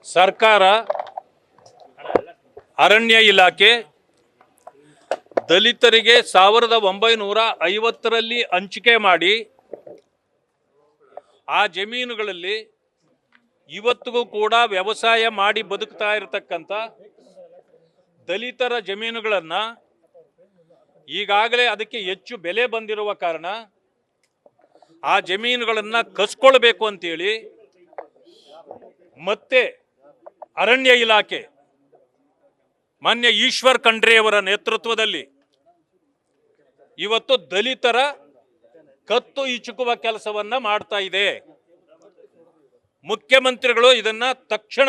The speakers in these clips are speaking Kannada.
ಸರ್ಕಾರ, ಅರಣ್ಯ ಇಲಾಖೆ ದಲಿತರಿಗೆ 1950ರಲ್ಲಿ ಹಂಚಿಕೆ ಮಾಡಿ ಆ ಜಮೀನುಗಳಲ್ಲಿ ಇವತ್ತಿಗೂ ಕೂಡ ವ್ಯವಸಾಯ ಮಾಡಿ ಬದುಕ್ತಾ ಇರತಕ್ಕಂಥ ದಲಿತರ ಜಮೀನುಗಳನ್ನು ಈಗಾಗಲೇ ಅದಕ್ಕೆ ಹೆಚ್ಚು ಬೆಲೆ ಬಂದಿರುವ ಕಾರಣ ಆ ಜಮೀನುಗಳನ್ನು ಕಸ್ಕೊಳ್ಬೇಕು ಅಂತೇಳಿ ಮತ್ತೆ ಅರಣ್ಯ ಇಲಾಖೆ ಮಾನ್ಯ ಈಶ್ವರ್ ಖಂಡ್ರೆಯವರ ನೇತೃತ್ವದಲ್ಲಿ ಇವತ್ತು ದಲಿತರ ಕತ್ತು ಈಚುಕುವ ಕೆಲಸವನ್ನ ಮಾಡ್ತಾ ಇದೆ. ಮುಖ್ಯಮಂತ್ರಿಗಳು ಇದನ್ನ ತಕ್ಷಣ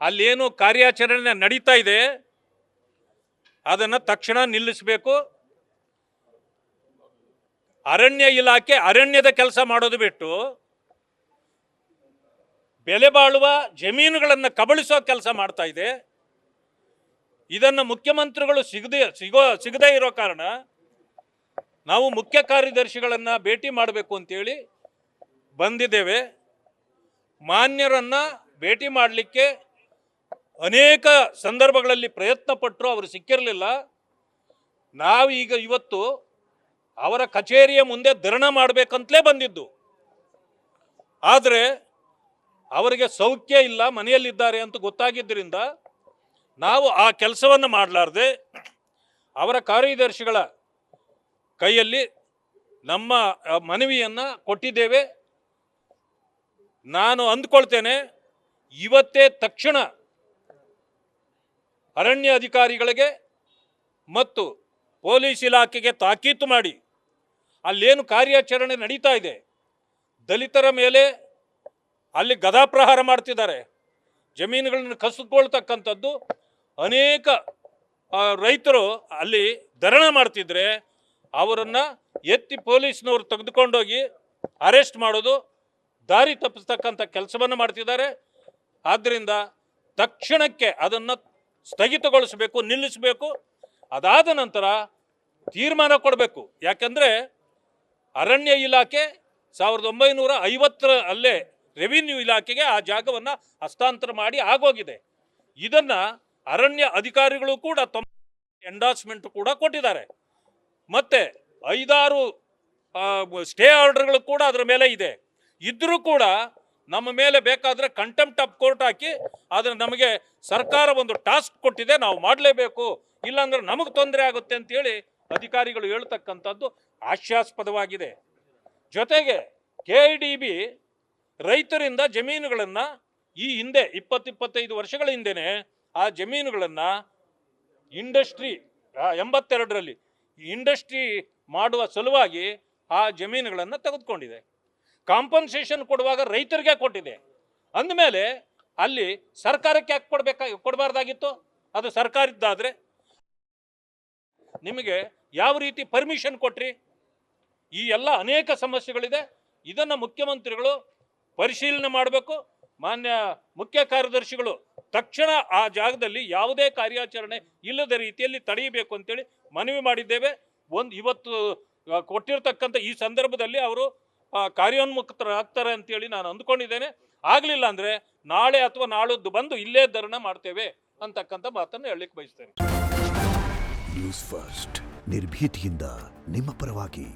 ಅಲ್ಲೇನು ಕಾರ್ಯಾಚರಣೆ ನಡೀತಾ ಇದೆ ಅದನ್ನ ತಕ್ಷಣ ನಿಲ್ಲಿಸಬೇಕು. ಅರಣ್ಯ ಇಲಾಖೆ ಅರಣ್ಯದ ಕೆಲಸ ಮಾಡೋದು ಬಿಟ್ಟು ಬೆಲೆ ಬಾಳುವ ಜಮೀನುಗಳನ್ನು ಕಬಳಿಸೋ ಕೆಲಸ ಮಾಡ್ತಾ ಇದೆ. ಇದನ್ನು ಮುಖ್ಯಮಂತ್ರಿಗಳು ಸಿಗದೇ ಇರೋ ಕಾರಣ ನಾವು ಮುಖ್ಯ ಕಾರ್ಯದರ್ಶಿಗಳನ್ನು ಭೇಟಿ ಮಾಡಬೇಕು ಅಂತೇಳಿ ಬಂದಿದ್ದೇವೆ. ಮಾನ್ಯರನ್ನು ಭೇಟಿ ಮಾಡಲಿಕ್ಕೆ ಅನೇಕ ಸಂದರ್ಭಗಳಲ್ಲಿ ಪ್ರಯತ್ನ ಪಟ್ಟರು, ಅವರು ಸಿಕ್ಕಿರಲಿಲ್ಲ. ನಾವೀಗ ಇವತ್ತು ಅವರ ಕಚೇರಿಯ ಮುಂದೆ ಧರಣ ಮಾಡಬೇಕಂತಲೇ ಬಂದಿದ್ದು. ಆದರೆ ಅವರಿಗೆ ಸೌಖ್ಯ ಇಲ್ಲ, ಮನೆಯಲ್ಲಿದ್ದಾರೆ ಅಂತ ಗೊತ್ತಾಗಿದ್ದರಿಂದ ನಾವು ಆ ಕೆಲಸವನ್ನು ಮಾಡಲಾರ್ದೆ ಅವರ ಕಾರ್ಯದರ್ಶಿಗಳ ಕೈಯಲ್ಲಿ ನಮ್ಮ ಮನವಿಯನ್ನು ಕೊಟ್ಟಿದ್ದೇವೆ. ನಾನು ಅಂದ್ಕೊಳ್ತೇನೆ ಇವತ್ತೇ ತಕ್ಷಣ ಅರಣ್ಯ ಅಧಿಕಾರಿಗಳಿಗೆ ಮತ್ತು ಪೊಲೀಸ್ ಇಲಾಖೆಗೆ ತಾಕೀತು ಮಾಡಿ ಅಲ್ಲೇನು ಕಾರ್ಯಾಚರಣೆ ನಡೀತಾ ಇದೆ, ದಲಿತರ ಮೇಲೆ ಅಲ್ಲಿ ಗದಾಪ್ರಹಾರ ಮಾಡ್ತಿದ್ದಾರೆ, ಜಮೀನುಗಳನ್ನು ಕಸಿದುಕೊಳ್ತಕ್ಕಂಥದ್ದು, ಅನೇಕ ರೈತರು ಅಲ್ಲಿ ಧರಣ ಮಾಡ್ತಿದ್ರೆ ಅವರನ್ನು ಎತ್ತಿ ಪೊಲೀಸ್ನವರು ತೆಗೆದುಕೊಂಡೋಗಿ ಅರೆಸ್ಟ್ ಮಾಡೋದು, ದಾರಿ ತಪ್ಪಿಸ್ತಕ್ಕಂಥ ಕೆಲಸವನ್ನು ಮಾಡ್ತಿದ್ದಾರೆ. ಆದ್ದರಿಂದ ತಕ್ಷಣಕ್ಕೆ ಅದನ್ನು ಸ್ಥಗಿತಗೊಳಿಸಬೇಕು, ನಿಲ್ಲಿಸಬೇಕು. ಅದಾದ ನಂತರ ತೀರ್ಮಾನ ಕೊಡಬೇಕು. ಯಾಕಂದರೆ ಅರಣ್ಯ ಇಲಾಖೆ 1950 ಅಲ್ಲೇ ರೆವಿನ್ಯೂ ಇಲಾಖೆಗೆ ಆ ಜಾಗವನ್ನು ಹಸ್ತಾಂತರ ಮಾಡಿ ಆಗೋಗಿದೆ. ಇದನ್ನು ಅರಣ್ಯ ಅಧಿಕಾರಿಗಳು ಕೂಡ ತಮ್ಮ ಎಂಡಾರ್ಸ್ಮೆಂಟ್ ಕೂಡ ಕೊಟ್ಟಿದ್ದಾರೆ. ಮತ್ತು 5-6 ಸ್ಟೇ ಆರ್ಡರ್ಗಳು ಕೂಡ ಅದರ ಮೇಲೆ ಇದೆ. ಇದ್ರೂ ಕೂಡ ನಮ್ಮ ಮೇಲೆ ಬೇಕಾದರೆ ಕಂಟೆಂಪ್ಟ್ ಆಫ್ ಕೋರ್ಟ್ ಹಾಕಿ ಆದರೆ ನಮಗೆ ಸರ್ಕಾರ ಒಂದು ಟಾಸ್ಕ್ ಕೊಟ್ಟಿದೆ, ನಾವು ಮಾಡಲೇಬೇಕು, ಇಲ್ಲಾಂದ್ರೆ ನಮಗೆ ತೊಂದರೆ ಆಗುತ್ತೆ ಅಂತೇಳಿ ಅಧಿಕಾರಿಗಳು ಹೇಳ್ತಕ್ಕಂಥದ್ದು ಹಾಸ್ಯಾಸ್ಪದವಾಗಿದೆ. ಜೊತೆಗೆ KIDB ರೈತರಿಂದ ಜಮೀನುಗಳನ್ನು ಈ ಹಿಂದೆ 20-25 ವರ್ಷಗಳ ಹಿಂದೆನೇ ಆ ಜಮೀನುಗಳನ್ನು ಇಂಡಸ್ಟ್ರಿ 82ರಲ್ಲಿ ಇಂಡಸ್ಟ್ರಿ ಮಾಡುವ ಸಲುವಾಗಿ ಆ ಜಮೀನುಗಳನ್ನು ತೆಗೆದುಕೊಂಡಿದೆ. ಕಾಂಪನ್ಸೇಷನ್ ಕೊಡುವಾಗ ರೈತರಿಗೆ ಕೊಟ್ಟಿದೆ. ಅಂದಮೇಲೆ ಅಲ್ಲಿ ಸರ್ಕಾರಕ್ಕೆ ಯಾಕೆ ಕೊಡಬಾರ್ದಾಗಿತ್ತು? ಅದು ಸರ್ಕಾರದ್ದಾದರೆ ನಿಮಗೆ ಯಾವ ರೀತಿ ಪರ್ಮಿಷನ್ ಕೊಟ್ರಿ? ಈ ಎಲ್ಲ ಅನೇಕ ಸಮಸ್ಯೆಗಳಿದೆ. ಇದನ್ನು ಮುಖ್ಯಮಂತ್ರಿಗಳು ಪರಿಶೀಲನೆ ಮಾಡಬೇಕು. ಮಾನ್ಯ ಮುಖ್ಯ ಕಾರ್ಯದರ್ಶಿಗಳು ತಕ್ಷಣ ಆ ಜಾಗದಲ್ಲಿ ಯಾವುದೇ ಕಾರ್ಯಾಚರಣೆ ಇಲ್ಲದ ರೀತಿಯಲ್ಲಿ ತಡೆಯಬೇಕು ಅಂತೇಳಿ ಮನವಿ ಮಾಡಿದ್ದೇವೆ. ಇವತ್ತು ಕೊಟ್ಟಿರ್ತಕ್ಕಂಥ ಈ ಸಂದರ್ಭದಲ್ಲಿ ಅವರು ಕಾರ್ಯೋನ್ಮುಖರಾಗ್ತಾರೆ ಅಂತೇಳಿ ನಾನು ಅಂದ್ಕೊಂಡಿದ್ದೇನೆ. ಆಗಲಿಲ್ಲ ಅಂದರೆ ನಾಳೆ ಅಥವಾ ನಾಳದ್ದು ಬಂದು ಇಲ್ಲೇ ಧರಣ ಮಾಡ್ತೇವೆ ಅಂತಕ್ಕಂಥ ಮಾತನ್ನು ಹೇಳಲಿಕ್ಕೆ ಬಯಸ್ತೇನೆ. ನ್ಯೂಸ್ ಫಸ್ಟ್, ನಿರ್ಭೀತಿಯಿಂದ ನಿಮ್ಮ ಪರವಾಗಿ.